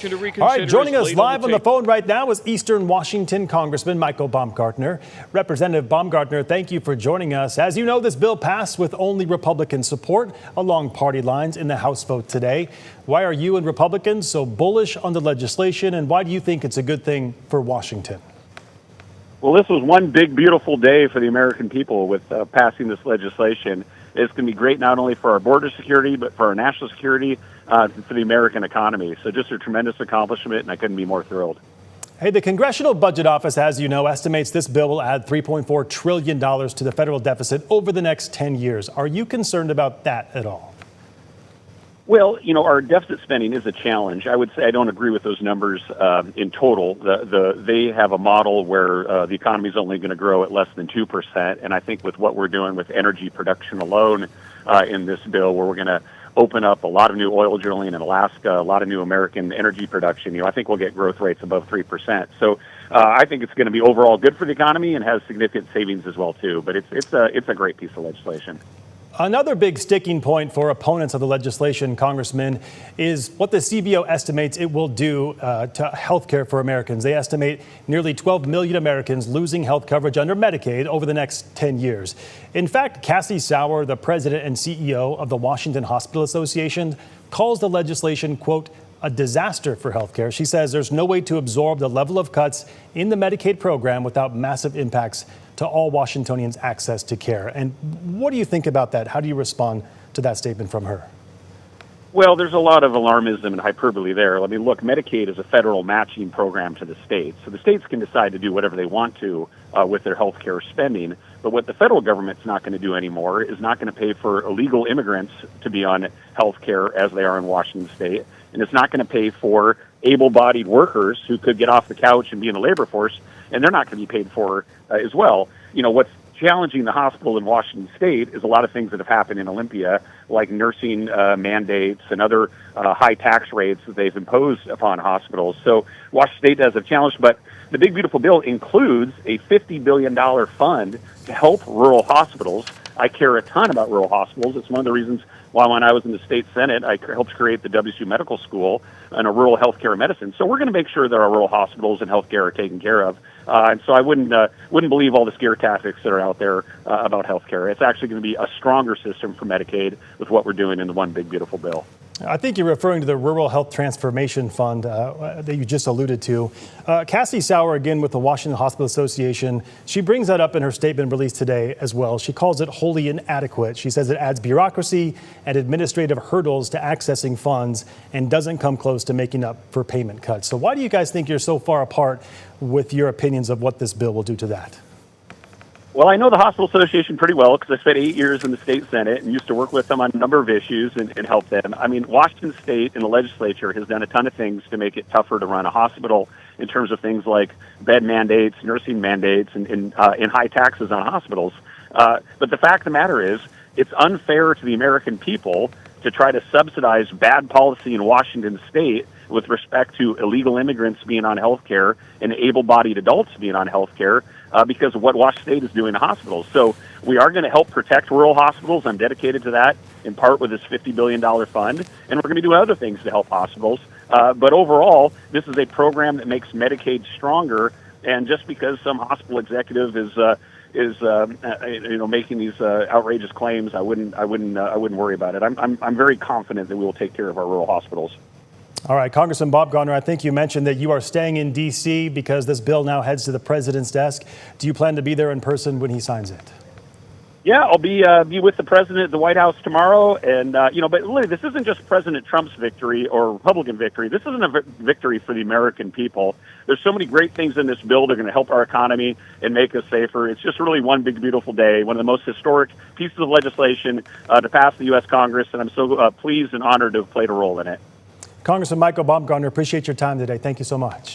All right, joining us live on the phone right now is Eastern Washington Congressman Michael Baumgartner. Representative Baumgartner, thank you for joining us. As you know, this bill passed with only Republican support along party lines in the House vote today. Why are you and Republicans so bullish on the legislation, and why do you think it's a good thing for Washington? Well, this was one big, beautiful day for the American people with passing this legislation. It's going to be great not only for our border security, but for our national security, for the American economy. So just a tremendous accomplishment, and I couldn't be more thrilled. Hey, the Congressional Budget Office, as you know, estimates this bill will add $3.4 trillion to the federal deficit over the next 10 years. Are you concerned about that at all? Well, you know, our deficit spending is a challenge. I would say I don't agree with those numbers in total. They have a model where the economy is only going to grow at less than 2%. And I think with what we're doing with energy production alone in this bill, where we're going to open up a lot of new oil drilling in Alaska, a lot of new American energy production, you know, I think we'll get growth rates above 3%. So I think it's going to be overall good for the economy and has significant savings as well, too. But it's a great piece of legislation. Another big sticking point for opponents of the legislation, Congressman, is what the CBO estimates it will do to health care for Americans. They estimate nearly 12 million Americans losing health coverage under Medicaid over the next 10 years. In fact, Cassie Sauer, the president and CEO of the Washington Hospital Association, calls the legislation, quote, a disaster for health care. She says there's no way to absorb the level of cuts in the Medicaid program without massive impacts to all Washingtonians' access to care. And what do you think about that? How do you respond to that statement from her? Well, there's a lot of alarmism and hyperbole there. I mean, look, Medicaid is a federal matching program to the states. So the states can decide to do whatever they want to with their health care spending. But what the federal government's not going to do anymore is not going to pay for illegal immigrants to be on health care as they are in Washington state. And it's not going to pay for able-bodied workers who could get off the couch and be in the labor force, and they're not going to be paid for as well. You know, what's challenging the hospital in Washington state is a lot of things that have happened in Olympia, like nursing mandates and other high tax rates that they've imposed upon hospitals. So Washington state does have a challenge, but the big, beautiful bill includes a $50 billion fund to help rural hospitals. I care a ton about rural hospitals. It's one of the reasons why when I was in the state Senate, I helped create the WSU Medical School and a rural healthcare medicine. So we're going to make sure that our rural hospitals and healthcare are taken care of. And so I wouldn't believe all the scare tactics that are out there about healthcare. It's actually going to be a stronger system for Medicaid with what we're doing in the one big, beautiful bill. I think you're referring to the Rural Health Transformation Fund that you just alluded to. Cassie Sauer, again, with the Washington Hospital Association, she brings that up in her statement released today as well. She calls it wholly inadequate. She says it adds bureaucracy and administrative hurdles to accessing funds and doesn't come close to making up for payment cuts. So why do you guys think you're so far apart with your opinions of what this bill will do to that? Well, I know the Hospital Association pretty well because I spent 8 years in the state Senate and used to work with them on a number of issues and help them. I mean, Washington State and the legislature has done a ton of things to make it tougher to run a hospital in terms of things like bed mandates, nursing mandates, and high taxes on hospitals. But the fact of the matter is, it's unfair to the American people to try to subsidize bad policy in Washington State with respect to illegal immigrants being on health care and able-bodied adults being on health care because of what Washington State is doing to hospitals. So we are going to help protect rural hospitals. I'm dedicated to that, in part with this $50 billion fund, and we're going to do other things to help hospitals. But overall, this is a program that makes Medicaid stronger, and just because some hospital executive is making these outrageous claims, I wouldn't worry about it. I'm very confident that we will take care of our rural hospitals. All right, Congressman Baumgartner, I think you mentioned that you are staying in D.C. because this bill now heads to the president's desk. Do you plan to be there in person when he signs it? Yeah, I'll be with the president at the White House tomorrow, and but really, this isn't just President Trump's victory or Republican victory. This isn't a victory for the American people. There's so many great things in this bill that are going to help our economy and make us safer. It's just really one big, beautiful day, one of the most historic pieces of legislation to pass the U.S. Congress, and I'm so pleased and honored to have played a role in it. Congressman Michael Baumgartner, appreciate your time today. Thank you so much.